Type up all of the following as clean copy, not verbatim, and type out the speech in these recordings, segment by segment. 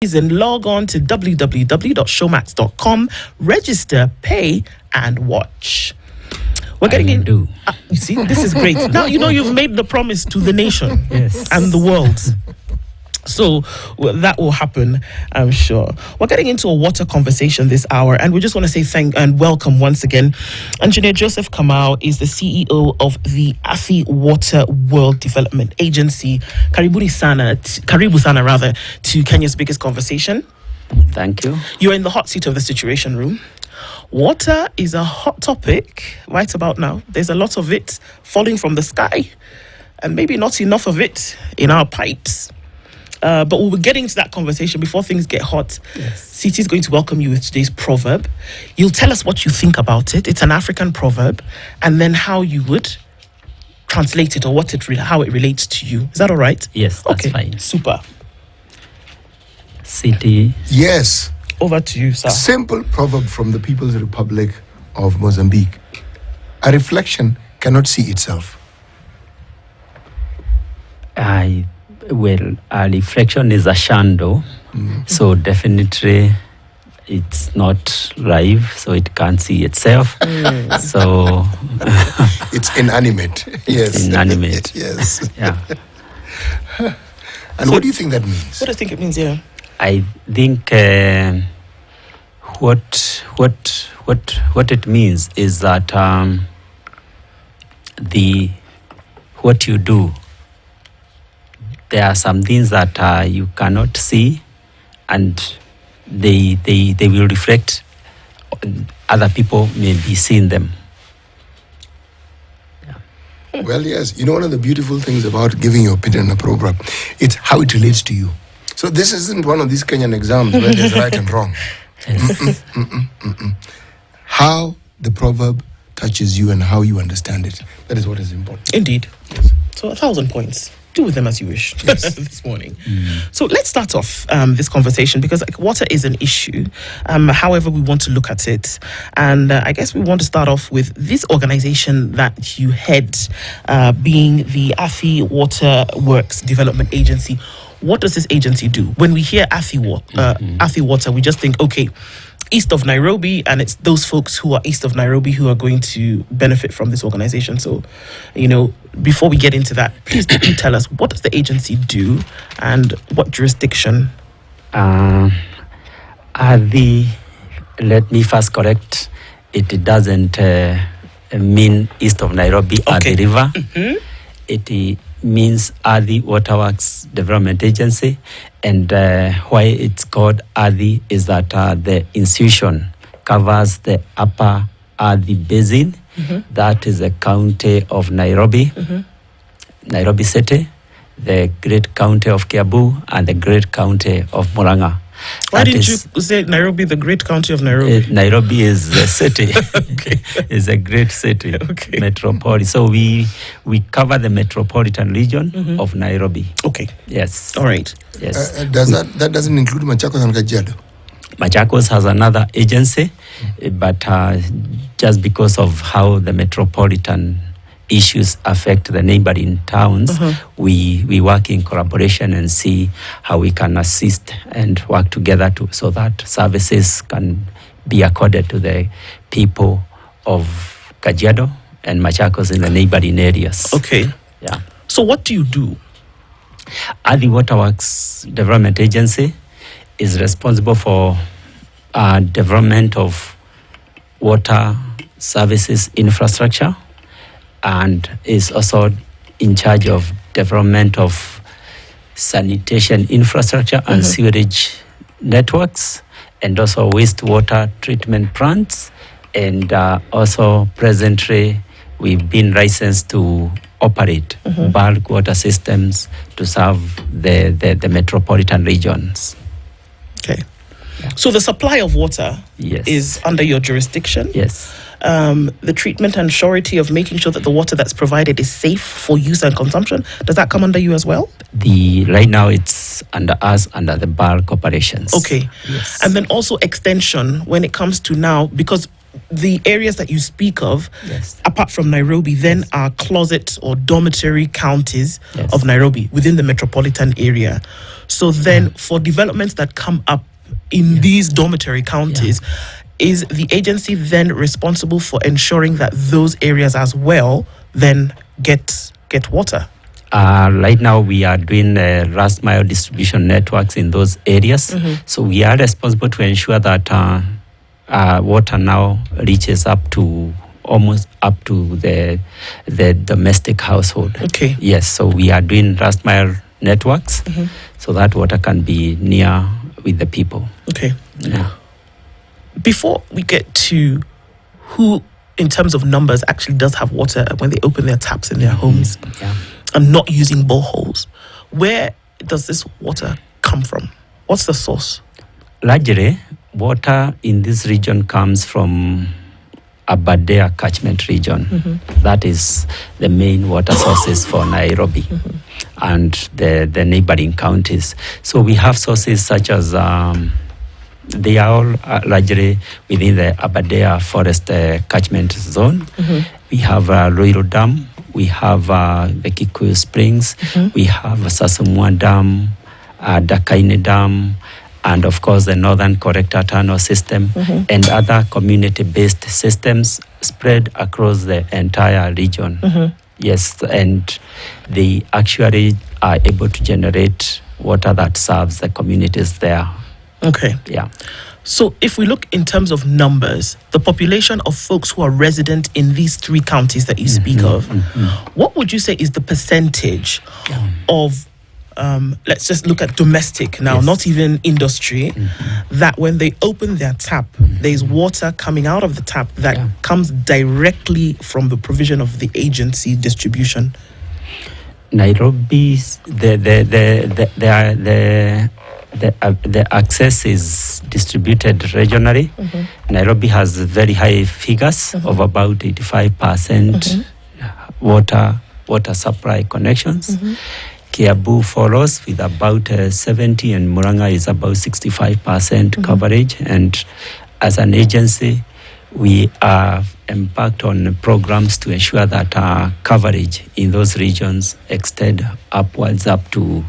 and log on to www.showmax.com, register, pay, and watch. We're getting into. You see, this is great. Now you know you've made the promise to the nation and the world. So that will happen, I'm sure. We're getting into a water conversation this hour, and we just want to say thank and welcome once again. Engineer Joseph Kamau is the CEO of the Athi Water World Development Agency. Karibu sana to Kenya's biggest conversation. Thank you. You're in the hot seat of the Situation Room. Water is a hot topic right about now. There's a lot of it falling from the sky, and maybe not enough of it in our pipes. But we'll be getting to that conversation before things get hot. Yes. CT is going to welcome you with today's proverb. You'll tell us what you think about it. It's an African proverb, and then how you would translate it or how it relates to you. Is that all right? Yes, that's fine. Super. CT. Yes. Over to you, sir. Simple proverb from the People's Republic of Mozambique. A reflection cannot see itself. Well, a reflection is a shadow, so definitely it's not live, so it can't see itself. So it's inanimate. Yes. It's inanimate. Yes. Yeah. And what do you think that means? What do you think it means here? I think what it means is that what you do. There are some things that you cannot see, and they will reflect. Other people may be seeing them. Yeah. Well, yes. You know, one of the beautiful things about giving your opinion on a program, it's how it relates to you. So this isn't one of these Kenyan exams where there's right and wrong. How the proverb touches you and how you understand it. That is what is important. Indeed. Yes. So 1,000 points. Do with them as you wish. Yes. This morning. So let's start off this conversation because water is an issue. However, we want to look at it. And I guess we want to start off with this organization that you head, being the Athi Water Works Development Agency. What does this agency do? When we hear Athi Water, we just think, okay, east of Nairobi, and it's those folks who are east of Nairobi who are going to benefit from this organization. So, before we get into that, please do tell us, what does the agency do and what jurisdiction? Let me first correct, it doesn't mean east of Nairobi or the river. It means Athi Waterworks Development Agency, and why it's called Athi is that the institution covers the upper Athi Basin. That is the county of Nairobi, Nairobi City, the great county of Kiambu, and the great county of Murang'a. Why didn't you say Nairobi, the great county of Nairobi? Nairobi is a city. Okay. It's a great city, metropolis. So we cover the metropolitan region of Nairobi. Okay. Yes. All right. Yes. That doesn't include Machakos and Kajiado? Machakos has another agency, but just because of how the metropolitan issues affect the neighboring towns, we work in collaboration and see how we can assist and work together so that services can be accorded to the people of Kajiado and Machakos in the neighboring areas. Okay. Yeah. So what do you do? Athi Waterworks Development Agency is responsible for development of water services infrastructure, and is also in charge of development of sanitation infrastructure and sewerage networks, and also wastewater treatment plants. And also presently we've been licensed to operate bulk water systems to serve the metropolitan regions. Okay. Yeah. So the supply of water is under your jurisdiction? Yes. The treatment and surety of making sure that the water that's provided is safe for use and consumption, does that come under you as well? Right now it's under us, under the bulk operations. Okay. Yes. And then also extension when it comes to now, because the areas that you speak of, Yes. apart from Nairobi, then are closet or dormitory counties Yes. of Nairobi within the metropolitan area. So then for developments that come up in these dormitory counties, is the agency then responsible for ensuring that those areas as well then get water? Right now, we are doing last mile distribution networks in those areas. So we are responsible to ensure that water now reaches almost up to the domestic household. Okay. Yes, so we are doing last mile networks so that water can be near with the people. Okay. Yeah. Before we get to who, in terms of numbers, actually does have water when they open their taps in their homes Yeah. and not using boreholes, where does this water come from? What's the source? Largely, water in this region comes from Aberdare catchment region. That is the main water sources for Nairobi and the neighboring counties. So we have sources such as, they are all largely within the Aberdare forest catchment zone. We have Ruiru Dam, we have the Kikuyu Springs, we have Sasumwa Dam, Dakaine Dam, and of course the Northern Corrector Tunnel system and other community-based systems spread across the entire region. Yes, and they actually are able to generate water that serves the communities there. Okay. Yeah. So if we look in terms of numbers, the population of folks who are resident in these three counties that you speak of, what would you say is the percentage of, let's just look at domestic now, not even industry, that when they open their tap, there's water coming out of the tap that comes directly from the provision of the agency distribution? Nairobi's the access is distributed regionally. Nairobi has very high figures of about 85% water supply connections. Kiambu follows with about 70, and Murang'a is about 65% coverage. And as an agency, we are embarked on programs to ensure that our coverage in those regions extend upwards up to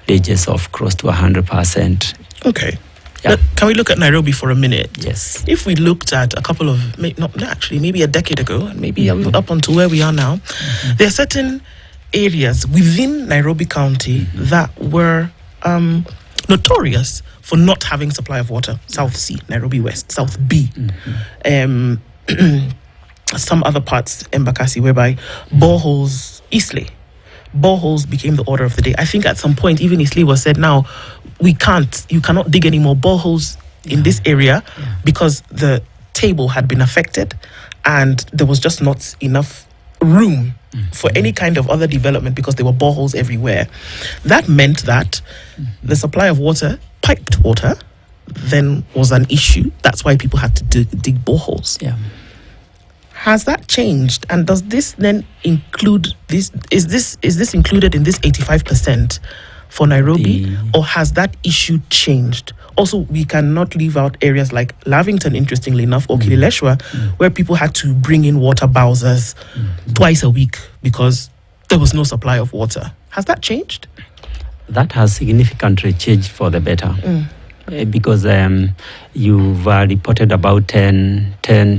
ranges of close to 100%. Okay. Yeah. Can we look at Nairobi for a minute? Yes. If we looked at a couple of, maybe a decade ago, maybe up until where we are now, there are certain areas within Nairobi County that were notorious for not having supply of water. South C, Nairobi West, South B, some other parts, Embakasi, whereby boreholes, Eastleigh, boreholes became the order of the day. I think at some point, even Eastleigh was said, now, you cannot dig any more boreholes in this area because the table had been affected and there was just not enough room for any kind of other development because there were boreholes everywhere. That meant that the supply of water, piped water, then was an issue. That's why people had to dig boreholes. Yeah. Has that changed? And does this then include this? Is this included in this 85% for Nairobi, or has that issue changed? Also, we cannot leave out areas like Lavington, interestingly enough, or Kileleshwa, where people had to bring in water bowsers twice a week because there was no supply of water. Has that changed? That has significantly changed for the better. Because you've reported about 10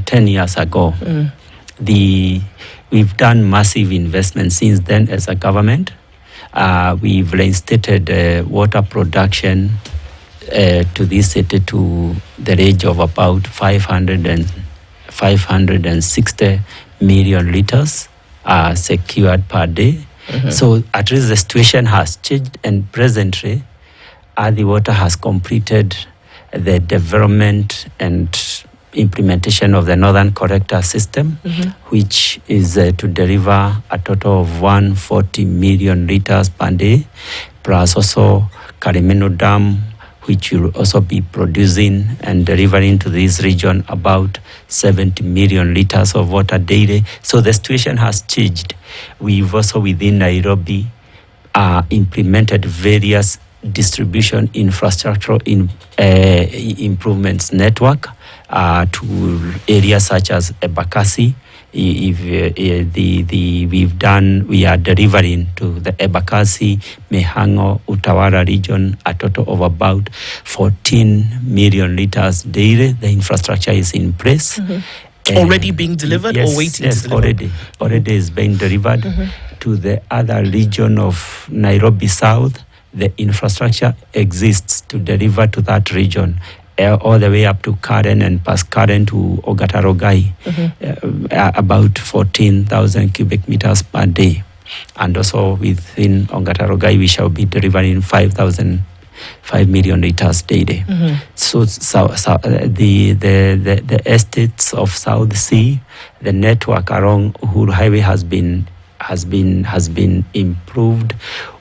years ago. We've done massive investments since then as a government. We've reinstated water production to this city to the range of about 560 million liters secured per day. So at least the situation has changed, and presently the water has completed the development and implementation of the Northern Corrector system, which is to deliver a total of 140 million liters per day, plus also Karimeno Dam, which will also be producing and delivering to this region about 70 million liters of water daily. So the situation has changed. We've also within Nairobi implemented various distribution infrastructure improvements network to areas such as Embakasi. If we are delivering to the Embakasi, Mehango, Utawala region a total of about 14 million liters daily. The infrastructure is in place. Already being delivered, yes, or waiting yes, to deliver? already is being delivered to the other region of Nairobi South. The infrastructure exists to deliver to that region, all the way up to Karen and past Karen to Ogatarogai, about 14,000 cubic meters per day. And also within Ogatarogai, we shall be delivering 5 million liters daily. So the estates of South Sea, the network along Uhuru Highway has been improved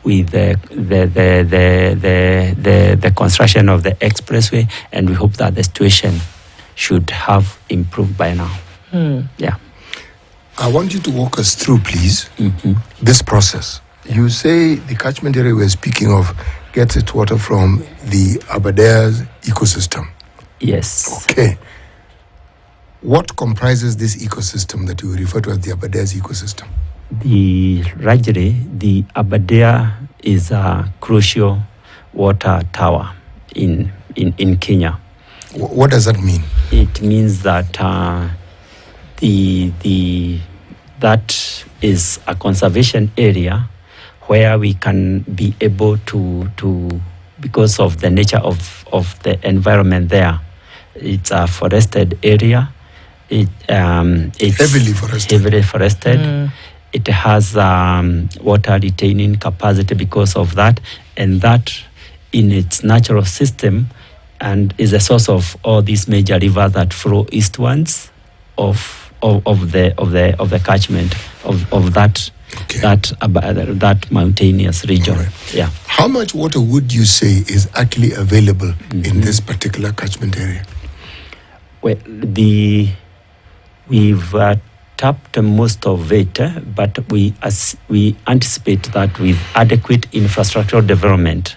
with the construction of the expressway, and we hope that the situation should have improved by now. Yeah. I want you to walk us through, please, this process. You say the catchment area we're speaking of gets its water from the Aberdares ecosystem. Yes. Okay. What comprises this ecosystem that you refer to as the Aberdares ecosystem? The Aberdare is a crucial water tower in Kenya. What does that mean? It means that that is a conservation area where we can be able to because of the nature of the environment there. It's a forested area. It's heavily forested. It has water retaining capacity because of that, and that in its natural system and is a source of all these major rivers that flow eastwards of the catchment of that. Okay. That mountainous region. Right. Yeah. How much water would you say is actually available in this particular catchment area? Well, we've tapped most of it, but we anticipate that with adequate infrastructural development,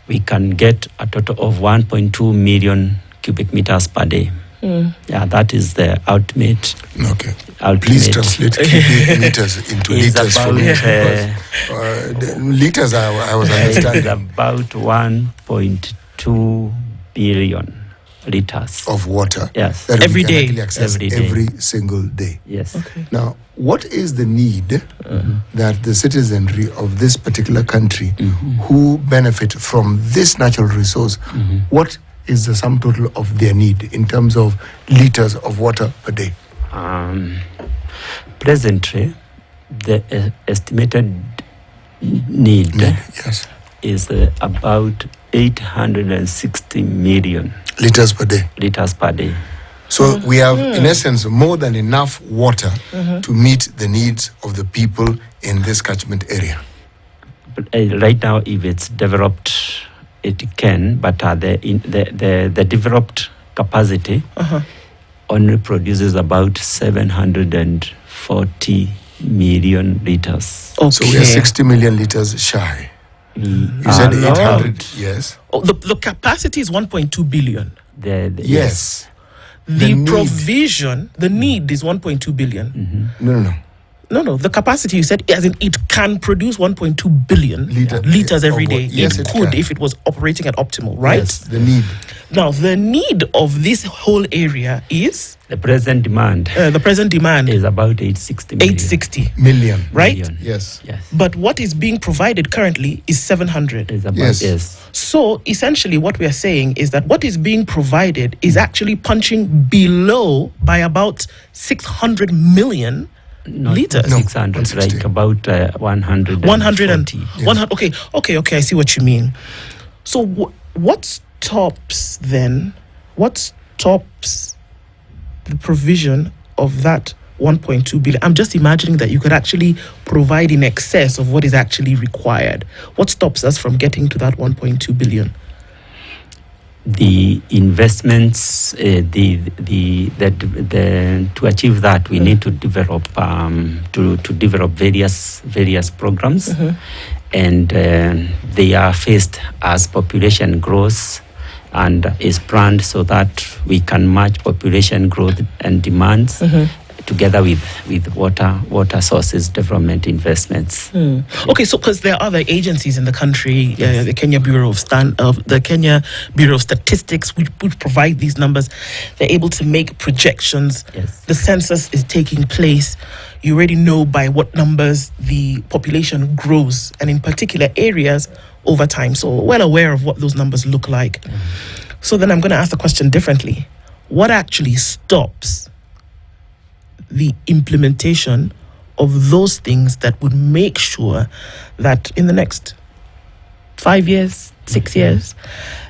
we can get a total of 1.2 million cubic meters per day. Yeah, that is the ultimate. Okay. Please translate cubic meters into liters for me. Liters, I was understanding. It's about 1.2 billion liters of water. Yes. That every we can day. actually access every single day. Yes. Okay. Now, what is the need that the citizenry of this particular country who benefit from this natural resource, what is the sum total of their need in terms of liters of water per day? Presently, the estimated need is about 860 million liters per day. So we have, in essence, more than enough water to meet the needs of the people in this catchment area. But, right now, if it's developed, it can, but the developed capacity only produces about 740 million liters. Okay. So we are 60 million liters shy. You said 800, yes. Oh, the capacity is 1.2 billion. Yes. The provision, the need is 1.2 billion. No. The capacity, you said, as in it can produce 1.2 billion liters every day. Yes, it could if it was operating at optimal, right? Yes, the need. Now, the need of this whole area is? The present demand. The present demand is about 860 million. 860 million. Right? Million. Yes. But what is being provided currently is 700. Is about, yes. So, essentially, what we are saying is that what is being provided is actually punching below by about 600 million liters. 600, like about 100. 140. Yes. Okay, I see what you mean. So what stops then? What stops the provision of that 1.2 billion? I'm just imagining that you could actually provide in excess of what is actually required. What stops us from getting to that 1.2 billion? the investments, to achieve that, we need to develop various programs, and they are faced as population grows and is planned so that we can match population growth and demands together with water sources development investments. Okay, so because there are other agencies in the country, the Kenya Bureau of Statistics, which provide these numbers. They're able to make projections. Yes. The census is taking place. You already know by what numbers the population grows, and in particular areas over time. So well aware of what those numbers look like. So then I'm going to ask the question differently. What actually stops the implementation of those things that would make sure that in the next 5 years, 6 years,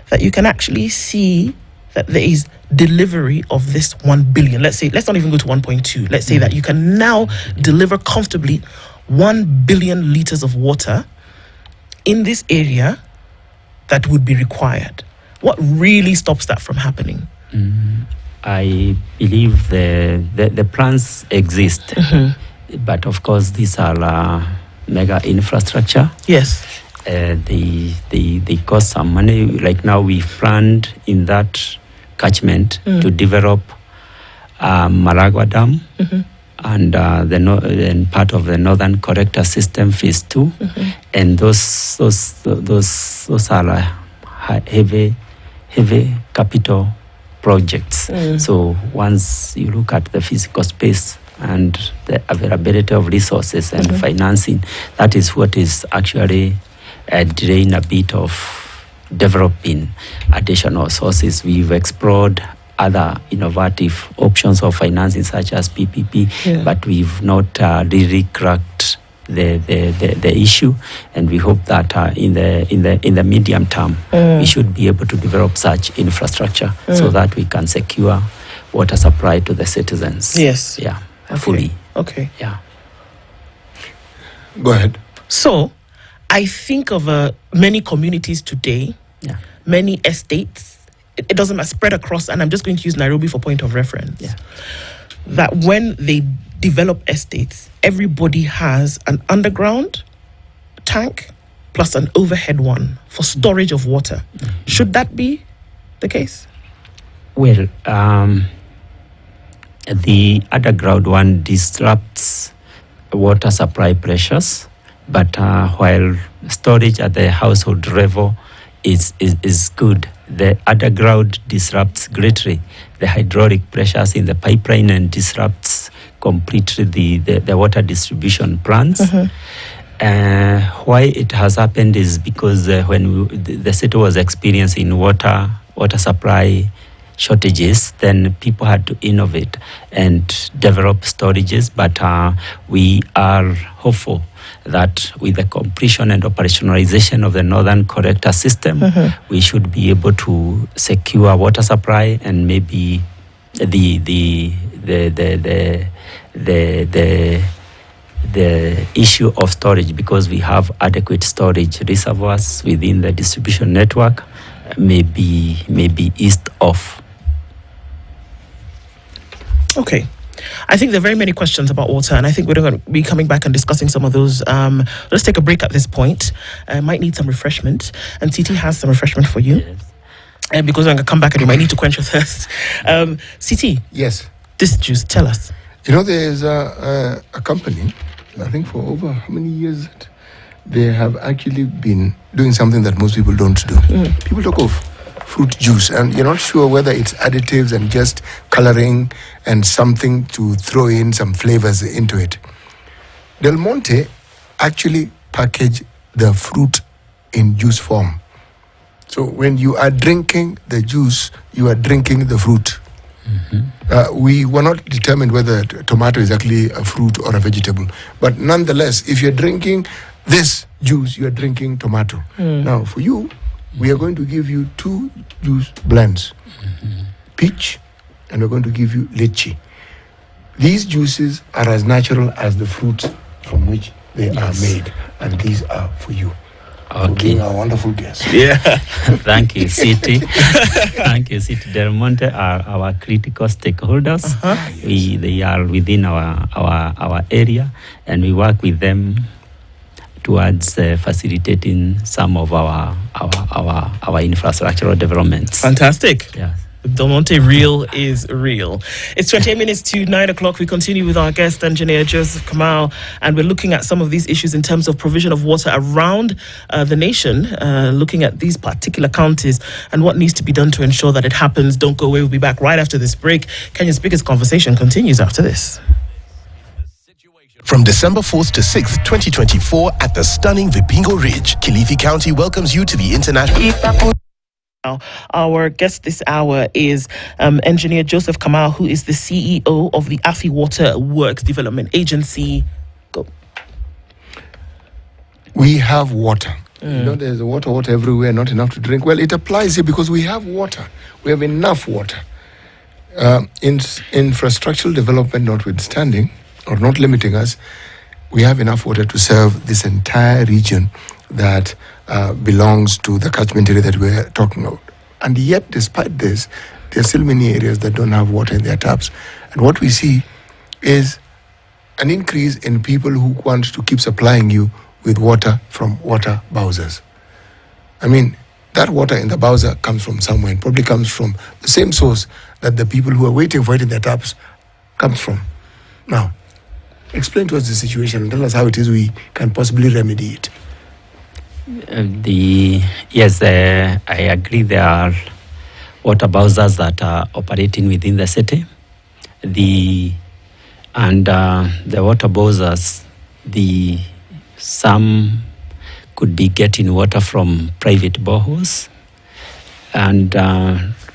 that you can actually see that there is delivery of this 1 billion? Let's not even go to 1.2. Let's say that you can now deliver comfortably 1 billion liters of water in this area that would be required. What really stops that from happening? I believe the plans exist, but of course these are mega infrastructure. Yes. They cost some money. Like now we've planned in that catchment to develop Maragua Dam and and part of the Northern Corrector System Phase 2, and those are heavy capital projects. So once you look at the physical space and the availability of resources and financing, that is what is actually delaying a bit of developing additional sources. We've explored other innovative options of financing such as PPP, but we've not really cracked the issue, and we hope that in the medium term we should be able to develop such infrastructure so that we can secure water supply to the citizens. Yes. Yeah. Okay. Fully. Okay. Yeah. Go ahead. So, I think of many communities today, many estates. It doesn't matter, spread across, and I'm just going to use Nairobi for point of reference. Yeah. That when they develop estates, everybody has an underground tank plus an overhead one for storage of water. Should that be the case? Well, the underground one disrupts water supply pressures, but while storage at the household level is good, the underground disrupts greatly the hydraulic pressures in the pipeline and disrupts completely the water distribution plants. Why it has happened is because when the city was experiencing water supply shortages, then people had to innovate and develop storages. But we are hopeful that with the completion and operationalization of the Northern Corrector System, we should be able to secure water supply and maybe the issue of storage, because we have adequate storage reservoirs within the distribution network, maybe eased off. Okay. I think there are very many questions about water, and I think we're going to be coming back and discussing some of those. Let's take a break at this point. I might need some refreshment, and TT has some refreshment for you. Yes. And because I'm going to come back and you might need to quench your thirst. CT. Yes. This juice, tell us. You know, there's a company, I think for over how many years, they have actually been doing something that most people don't do. People talk of fruit juice, and you're not sure whether it's additives and just coloring and something to throw in some flavors into it. Del Monte actually package the fruit in juice form. So when you are drinking the juice, you are drinking the fruit. We were not determined whether tomato is actually a fruit or a vegetable. But nonetheless, if you're drinking this juice, you are drinking tomato. Now, for you, we are going to give you 2 juice blends. Peach, and we're going to give you lychee. These juices are as natural as the fruit from which they are made. And these are for you. Okay. being our wonderful guest. Yeah. Thank you, City. Thank you, City. Del Monte are our critical stakeholders. They are within our area, and we work with them towards facilitating some of our infrastructural developments. Fantastic. Yeah. Del Monte real is real. It's 28 minutes to 9 o'clock. We continue with our guest engineer, Joseph Kamal, and we're looking at some of these issues in terms of provision of water around the nation, looking at these particular counties and what needs to be done to ensure that it happens. Don't go away. We'll be back right after this break. Kenya's biggest conversation continues after this. From December 4th to 6th, 2024 at the stunning Vipingo Ridge, Kilifi County welcomes you to the international... Our guest this hour is engineer Joseph Kamal, who is the CEO of the Afi Water Works Development Agency. Go. We have water. You know, there's water everywhere, not enough to drink. Well, it applies here because we have water. We have enough water. Infrastructural development notwithstanding, or not limiting us, we have enough water to serve this entire region that belongs to the catchment area that we're talking about. And yet, despite this, there are still many areas that don't have water in their taps. And what we see is an increase in people who want to keep supplying you with water from water bowsers. I mean, that water in the bowser comes from somewhere and probably comes from the same source that the people who are waiting for it in their taps comes from. Now, explain to us the situation and tell us how it is we can possibly remedy it. I agree. There are water bowsers that are operating within the city. The water bowsers, some could be getting water from private boreholes, and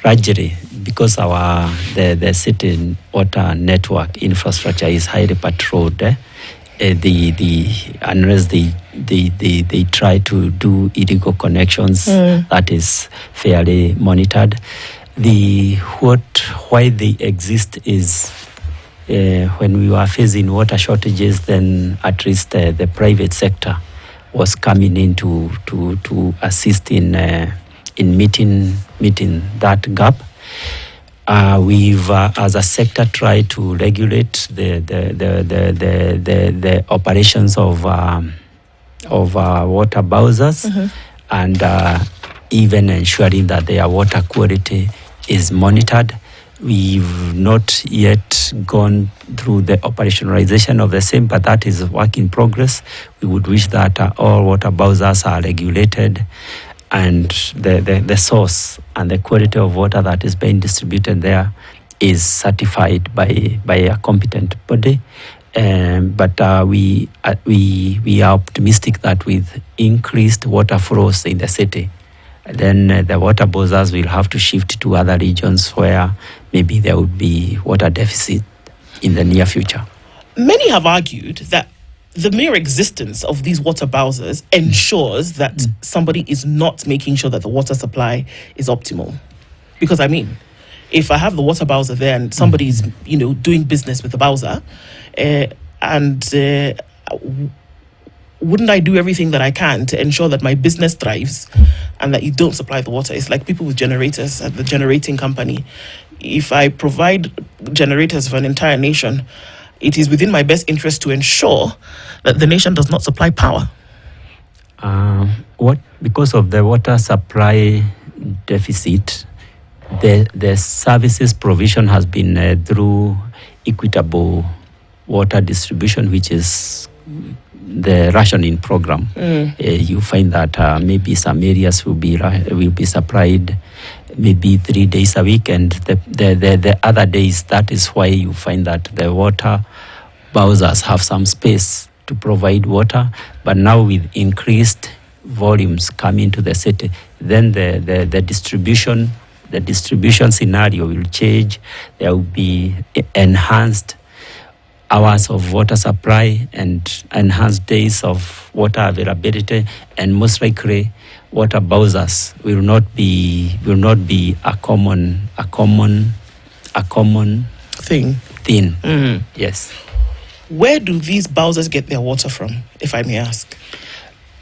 gradually, because the city water network infrastructure is highly patrolled, unless they try to do illegal connections, that is fairly monitored. Why they exist is when we were facing water shortages, then at least the private sector was coming in to assist in meeting that gap. We've, as a sector, tried to regulate the operations of water bowsers, and even ensuring that their water quality is monitored. We've not yet gone through the operationalization of the same, but that is a work in progress. We would wish that all water bowsers are regulated, and the source and the quality of water that is being distributed there is certified by a competent body. But we are optimistic that with increased water flows in the city, then the water bowsers will have to shift to other regions where maybe there would be water deficit in the near future. Many have argued that the mere existence of these water bowsers ensures that somebody is not making sure that the water supply is optimal. Because, I mean, if I have the water bowser there and somebody's, doing business with the bowser, wouldn't I do everything that I can to ensure that my business thrives and that you don't supply the water? It's like people with generators at the generating company. If I provide generators for an entire nation, it is within my best interest to ensure that the nation does not supply power. Because of the water supply deficit, the services provision has been through equitable water distribution, which is the rationing program. You find that maybe some areas will be supplied maybe 3 days a week, and the other days, that is why you find that the water bowsers have some space to provide water. But now with increased volumes coming to the city, then the distribution scenario will change. There will be enhanced hours of water supply and enhanced days of water availability, and most likely water bowsers will not be a common thing. Yes. Where do these bowsers get their water from, if I may ask?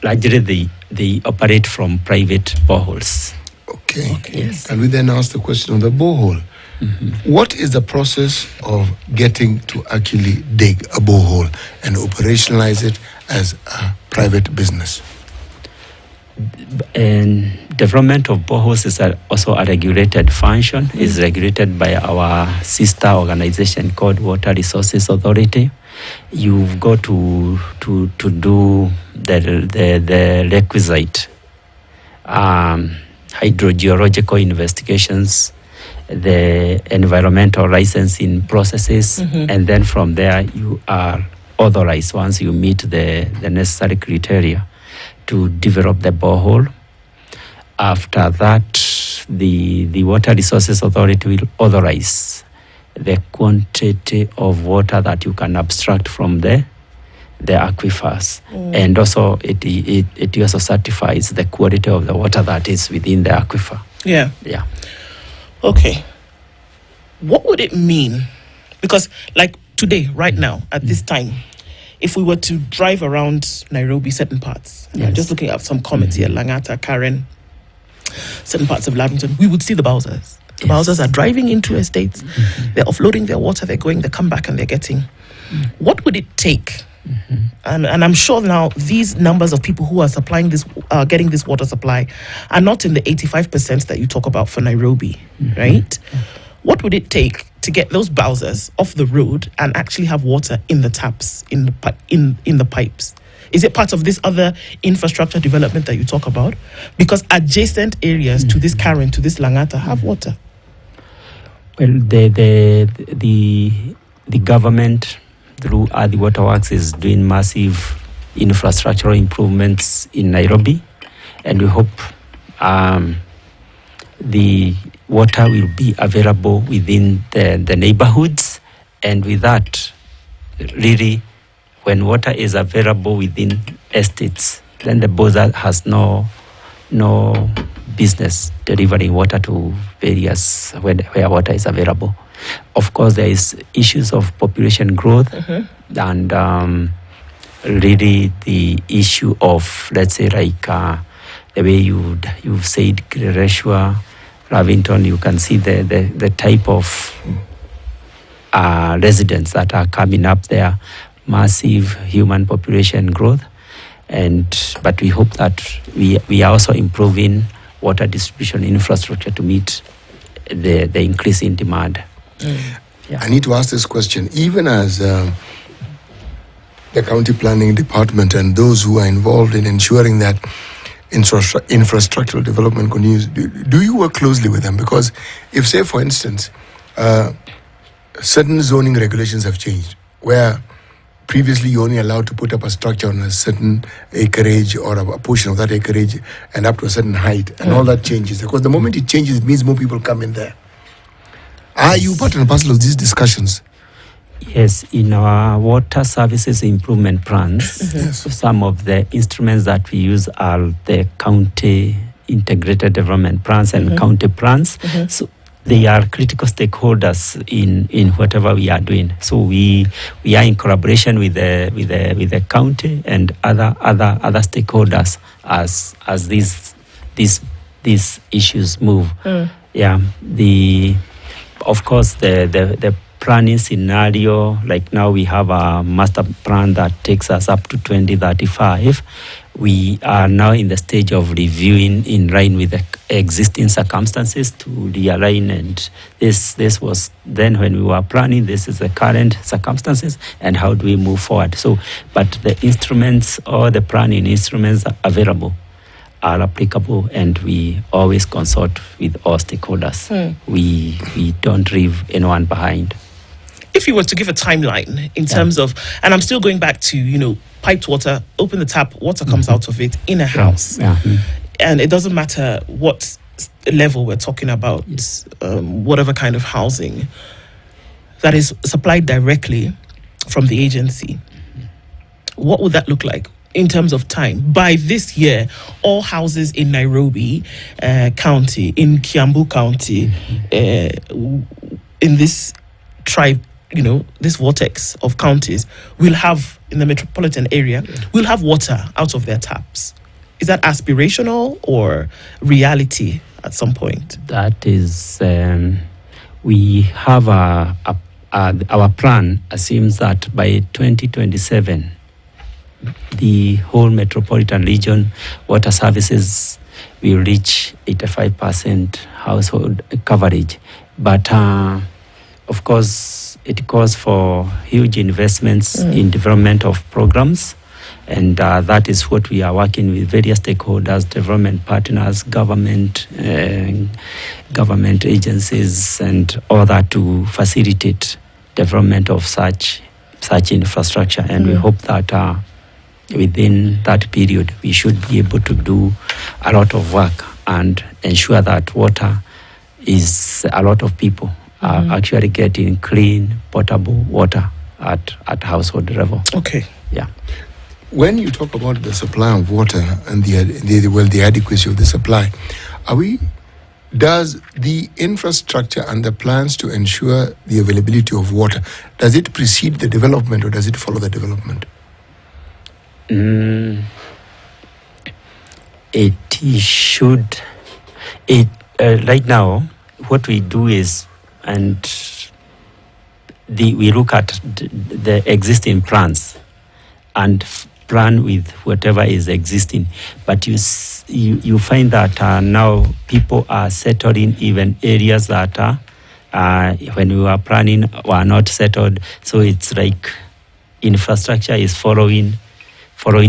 Largely they operate from private boreholes. Okay. Yes. Can we then ask the question on the borehole? What is the process of getting to actually dig a borehole and operationalize it as a private business? And development of boreholes is also a regulated function. Is regulated by our sister organization called Water Resources Authority. You've got to do the requisite hydrogeological investigations, the environmental licensing processes, and then from there you are authorized once you meet the necessary criteria to develop the borehole. After that, the Water Resources Authority will authorize the quantity of water that you can abstract from the aquifers, and also it also certifies the quality of the water that is within the aquifer. Yeah. Okay. What would it mean? Because like today, right now, at this time, if we were to drive around Nairobi, certain parts, I'm just looking at some comments here, Langata, Karen, certain parts of Lavington, we would see the Bowsers. The Bowsers are driving into estates, they're offloading their water, they come back and they're getting. What would it take? And I'm sure now these numbers of people who are supplying this, getting this water supply, are not in the 85% that you talk about for Nairobi, right? What would it take to get those Bowsers off the road and actually have water in the taps, in the pipes? Is it part of this other infrastructure development that you talk about? Because adjacent areas to this Karen, to this Langata, have water. Well, the government through the waterworks is doing massive infrastructural improvements in Nairobi, and we hope the water will be available within the neighborhoods, and with that, really, when water is available within estates, then the Boza has no business delivering water to areas where water is available. Of course, there is issues of population growth and really the issue of, let's say, like the way you've said, Reshwa, Lavington, you can see the type of residents that are coming up there, massive human population growth, but we hope that we are also improving water distribution infrastructure to meet the increase in demand. I need to ask this question, even as the county planning department and those who are involved in ensuring that infrastructural development continues, do you work closely with them? Because if, say, for instance, certain zoning regulations have changed, where previously you're only allowed to put up a structure on a certain acreage or a portion of that acreage and up to a certain height, and all that changes. Because the moment it changes, it means more people come in there. Are you part and parcel of these discussions? Yes, in our water services improvement plans, some of the instruments that we use are the county integrated development plans and county plans. So they are critical stakeholders in whatever we are doing. So we are in collaboration with the county and other stakeholders as these issues move. Of course, the planning scenario, like now we have a master plan that takes us up to 2035. We are now in the stage of reviewing in line with the existing circumstances to realign, and this was then when we were planning, this is the current circumstances, and how do we move forward. So, but the instruments or the planning instruments available are applicable, and we always consult with all stakeholders. We don't leave anyone behind. If you were to give a timeline in terms of, and I'm still going back to, piped water, open the tap, water comes out of it in a house. And it doesn't matter what level we're talking about, whatever kind of housing that is supplied directly from the agency. What would that look like in terms of time? By this year, all houses in Nairobi County, in Kiambu County, in this tribe, this vortex of counties, will have, in the metropolitan area, will have water out of their taps. aspirational or reality at some point? That is, we have our plan assumes that by 2027, the whole metropolitan region water services will reach 85% household coverage. But of course, it calls for huge investments in development of programs. And that is what we are working with various stakeholders, development partners, government agencies, and all that to facilitate development of such infrastructure. And we hope that within that period, we should be able to do a lot of work and ensure that water is a lot of people are actually getting clean, potable water at household level. Okay. Yeah. When you talk about the supply of water and the adequacy of the supply, does the infrastructure and the plans to ensure the availability of water, does it precede the development or does it follow the development? It should. Right now, what we do is, we look at the existing plans and plan with whatever is existing. But you find that now people are settling even areas that when we were planning were not settled. So it's like infrastructure is following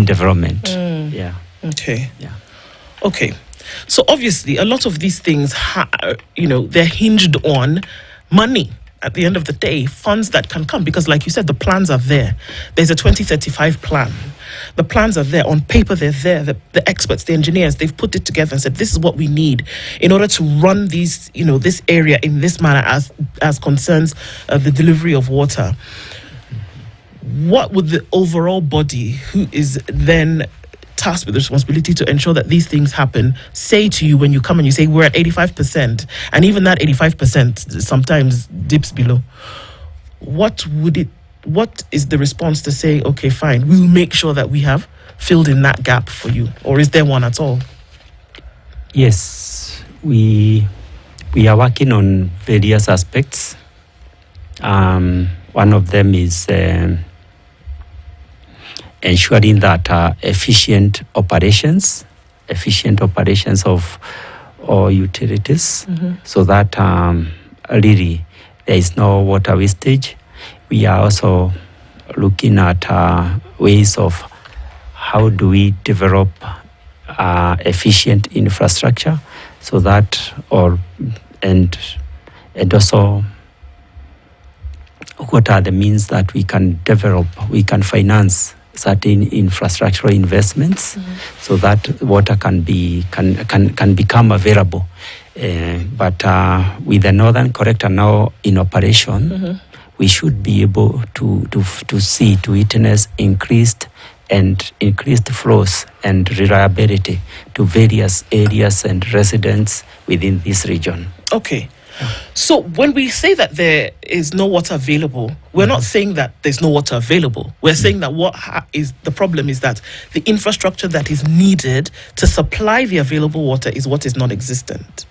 development. Yeah. Okay. Yeah. Okay. So obviously, a lot of these things, they're hinged on money. At the end of the day, funds that can come, because like you said, the plans are there. There's a 2035 plan. The plans are there. On paper, they're there. The experts, the engineers, they've put it together and said, this is what we need in order to run these, this area in this manner as concerns the delivery of water. What would the overall body, who is then tasked with the responsibility to ensure that these things happen, say to you when you come and you say we're at 85%, and even that 85% sometimes dips below? What is the response to say, okay, fine, we'll make sure that we have filled in that gap for you? Or is there one at all? Yes, we are working on various aspects. One of them is ensuring that efficient operations of all utilities, so that really there is no water wastage. We are also looking at ways of how do we develop efficient infrastructure, so that and also what are the means that we can develop, we can finance certain infrastructural investments, so that water can become available. But with the Northern Corrector now in operation, we should be able to witness increased flows and reliability to various areas and residents within this region. Okay. So when we say that there is no water available, we're not saying that there's no water available. We're saying that the problem is that the infrastructure that is needed to supply the available water is what is non-existent.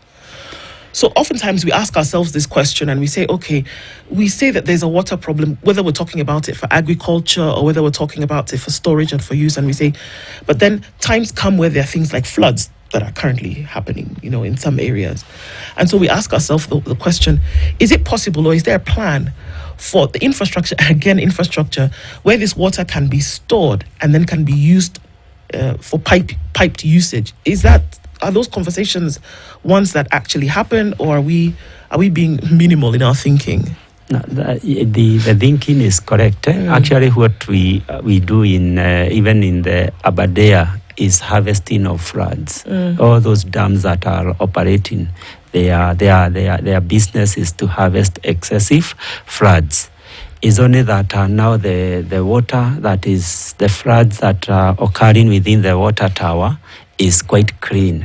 So oftentimes we ask ourselves this question and we say, okay, we say that there's a water problem, whether we're talking about it for agriculture or whether we're talking about it for storage and for use, and we say, but then times come where there are things like floods that are currently happening, in some areas. And so we ask ourselves the question, is it possible, or is there a plan for the infrastructure, where this water can be stored and then can be used for piped usage? Are those conversations ones that actually happen, or are we being minimal in our thinking? No, the thinking is correct. Actually, what we do even in the Aberdare is harvesting of floods. All those dams that are operating, their business is to harvest excessive floods. It's only that now the water that is the floods that are occurring within the water tower is quite clean.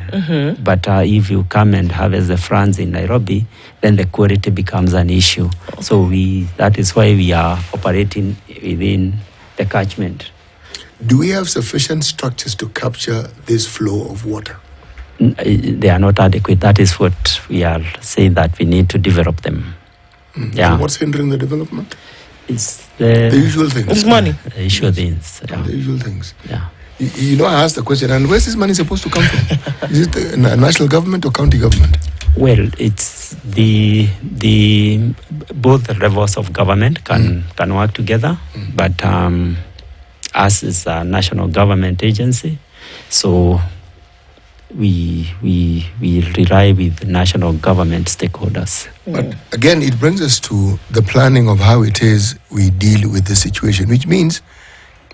But if you come and harvest the floods in Nairobi, then the quality becomes an issue. So that is why we are operating within the catchment. Do we have sufficient structures to capture this flow of water? They are not adequate. That is what we are saying, that we need to develop them. Yeah. So what's hindering the development? It's The usual things. It's money. The usual things. Yeah. The usual things. Yeah. You know, I asked the question, and where's this money supposed to come from? Is it the national government or county government? Well, it's the both the levels of government can work together, but us is a national government agency, so we rely with national government stakeholders. But again, it brings us to the planning of how it is we deal with the situation, which means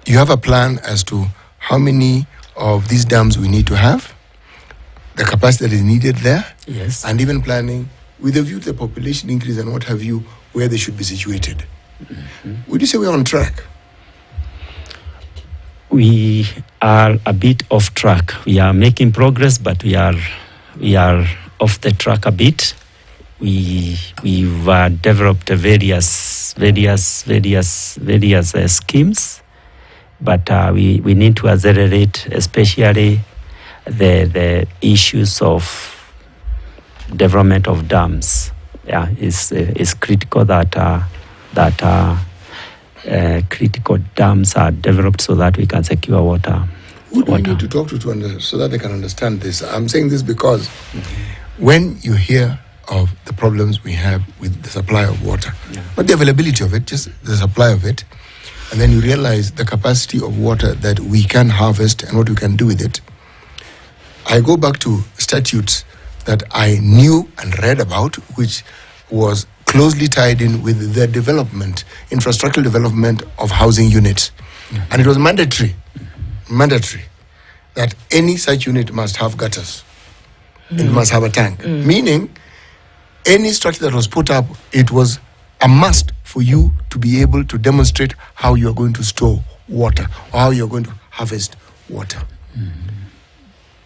you have a plan as to how many of these dams we need to have, the capacity that is needed there, Yes. and even planning with a view to the population increase and what have you, where they should be situated. Would you say we're on track? We are a bit off track. We are making progress, but we are off the track a bit. We've developed various schemes, but we need to accelerate, especially the issues of development of dams. Yeah, is critical that critical dams are developed so that we can secure water. Who do we need to talk to so that they can understand this? I'm saying this because when you hear of the problems we have with the supply of water, not the availability of it, just the supply of it, and then you realize the capacity of water that we can harvest and what we can do with it, I go back to statutes that I knew and read about, which was closely tied in with the development, infrastructural development of housing units. And it was mandatory that any such unit must have gutters. It must have a tank. Meaning, any structure that was put up, it was a must for you to be able to demonstrate how you are going to store water or how you are going to harvest water.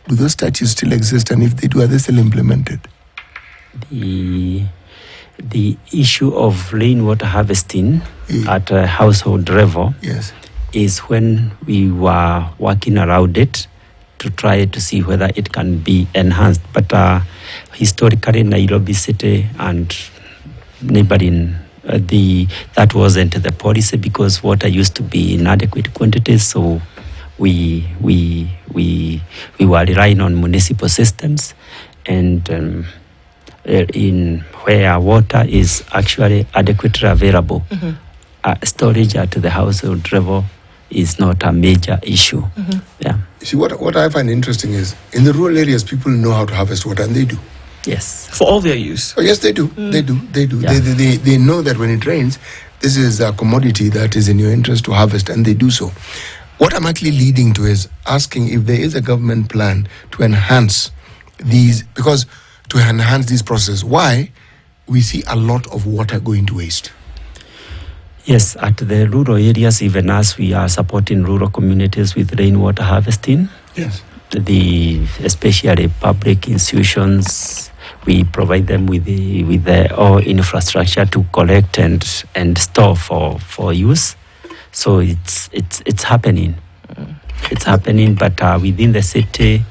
Do those statutes still exist? And if they do, are they still implemented? The issue of rainwater harvesting at a household level is when we were working around it to try to see whether it can be enhanced. But historically, Nairobi City and neighboring, that wasn't the policy because water used to be in adequate quantities. So we were relying on municipal systems, and in where water is actually adequately available, storage at the household level is not a major issue. Yeah. You see, what I find interesting is in the rural areas, people know how to harvest water, and they do. Yes. For all their use. Oh, yes, they do. They do. Yeah. They know that when it rains, this is a commodity that is in your interest to harvest, and they do so. What I'm actually leading to is asking if there is a government plan to enhance these, because to enhance these processes, why we see a lot of water going to waste. Yes, at the rural areas, even as we are supporting rural communities with rainwater harvesting, Yes. Especially public institutions, we provide them with the all infrastructure to collect and store for use. So it's happening. It's happening, but within the city,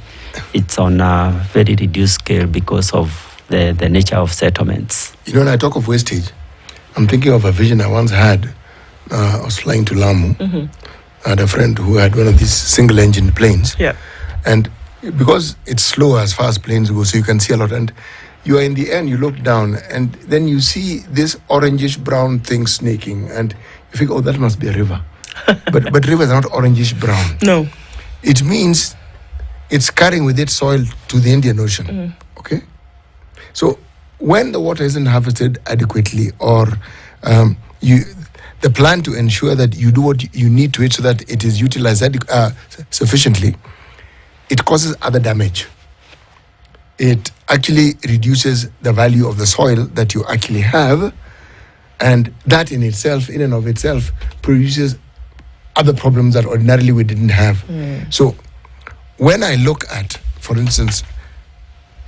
it's on a very reduced scale because of the nature of settlements. You know, when I talk of wastage, I'm thinking of a vision I once had. I was flying to Lamu. I had a friend who had one of these single-engine planes. Yeah. And because it's slow as far as planes go, so you can see a lot. And you are in the end, you look down, and then you see this orangish-brown thing snaking. And you think, oh, that must be a river. but rivers are not orangish-brown. No. It means it's carrying with it soil to the Indian Ocean. Okay? So when the water isn't harvested adequately, or the plan to ensure that you do what you need to it so that it is utilized sufficiently, it causes other damage. It actually reduces the value of the soil that you actually have, and that in and of itself, produces other problems that ordinarily we didn't have. So when I look at, for instance,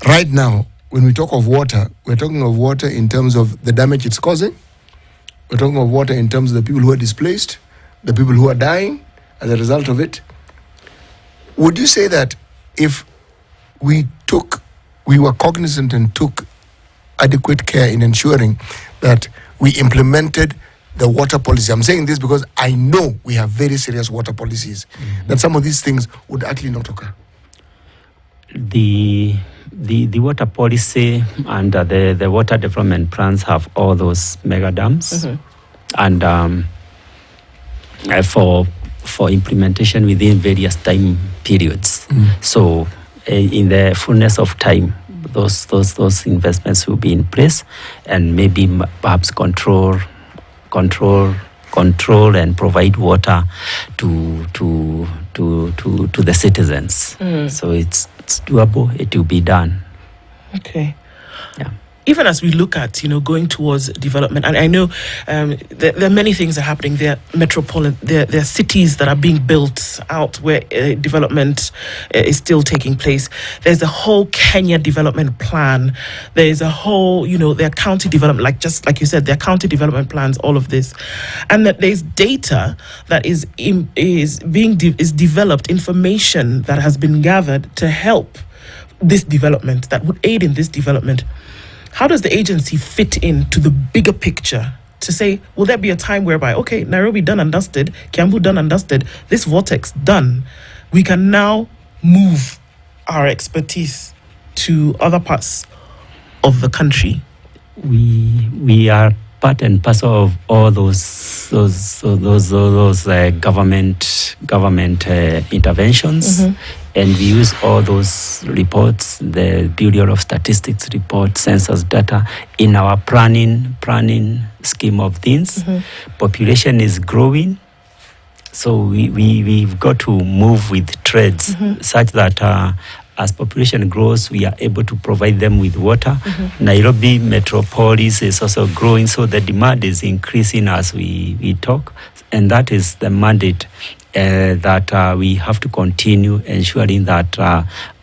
right now, when we talk of water, we're talking of water in terms of the damage it's causing. We're talking of water in terms of the people who are displaced, the people who are dying, as a result of it. Would you say that if we were cognizant and took adequate care in ensuring that we implemented the water policy? I'm saying this because I know we have very serious water policies, that some of these things would actually not occur. The water policy and the water development plans have all those mega dams, and for implementation within various time periods. So in the fullness of time, those investments will be in place, and maybe perhaps control and provide water to the citizens. So it's doable. It will be done. Okay. Yeah. Even as we look at, going towards development, and I know there are many things that are happening. There are cities that are being built out where development is still taking place. There's a whole Kenya development plan. There's a whole, there are county development, just like you said, there are county development plans, all of this. And that there's data that is developed, information that has been gathered to help this development, that would aid in this development. How does the agency fit into the bigger picture to say, will there be a time whereby, okay, Nairobi done and dusted, Kiambu done and dusted, this vortex done, we can now move our expertise to other parts of the country? We are part and parcel of all those government interventions. And we use all those reports, the Bureau of Statistics report, census data, in our planning scheme of things. Population is growing, so we've got to move with trades such that as population grows, we are able to provide them with water. Nairobi metropolis is also growing, so the demand is increasing as we talk, and that is the mandate that we have to continue ensuring that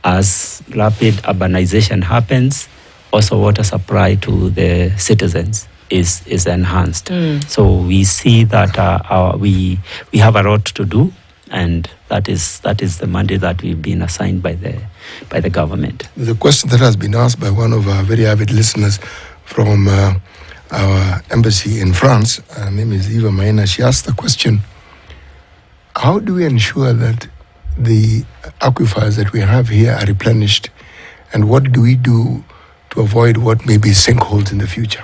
as rapid urbanization happens, also water supply to the citizens is enhanced. So we see that we have a lot to do, and that is the mandate that we've been assigned by the government. The question that has been asked by one of our very avid listeners from our embassy in France, her name is Eva Maina. She asked the question, how do we ensure that the aquifers that we have here are replenished, and what do we do to avoid what may be sinkholes in the future?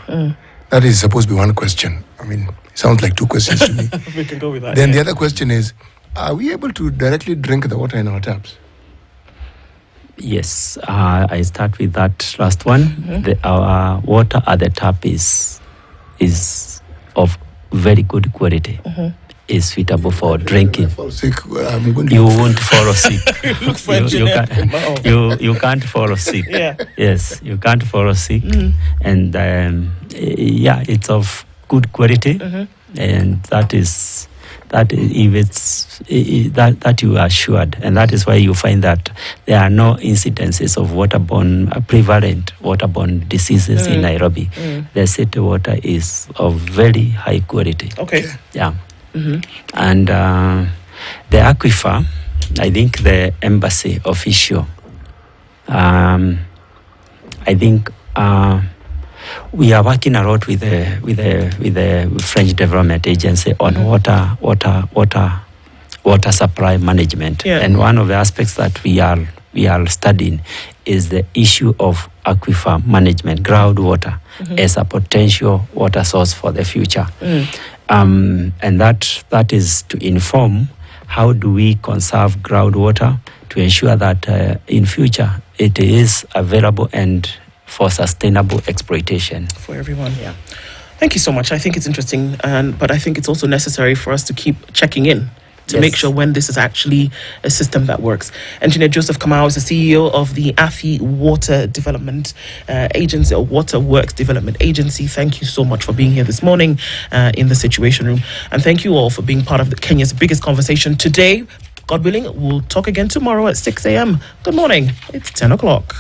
That is supposed to be one question. I mean, it sounds like two questions to me. We can go with that. Then the other question is, are we able to directly drink the water in our taps? Yes, I start with that last one. Our water at the tap is of very good quality. Is suitable for drinking. Fall sick, you won't fall sick. You you can't fall sick. Yes, you can't fall sick. And it's of good quality, and that you are assured, and that is why you find that there are no incidences of prevalent waterborne diseases in Nairobi. The city water is of very high quality. Okay. Yeah. And the aquifer, I think the embassy official, I think we are working a lot with the French Development Agency on water supply management. And one of the aspects that we are studying is the issue of aquifer management, groundwater, as a potential water source for the future. And that is to inform how do we conserve groundwater to ensure that in future it is available and for sustainable exploitation. For everyone, Thank you so much. I think it's interesting, but I think it's also necessary for us to keep checking in to make sure when this is actually a system that works. Engineer Joseph Kamau is the CEO of the AFI Water Development Agency, or Water Works Development Agency. Thank you so much for being here this morning in the Situation Room. And thank you all for being part of Kenya's biggest conversation today. God willing, we'll talk again tomorrow at 6 a.m. Good morning. It's 10 o'clock.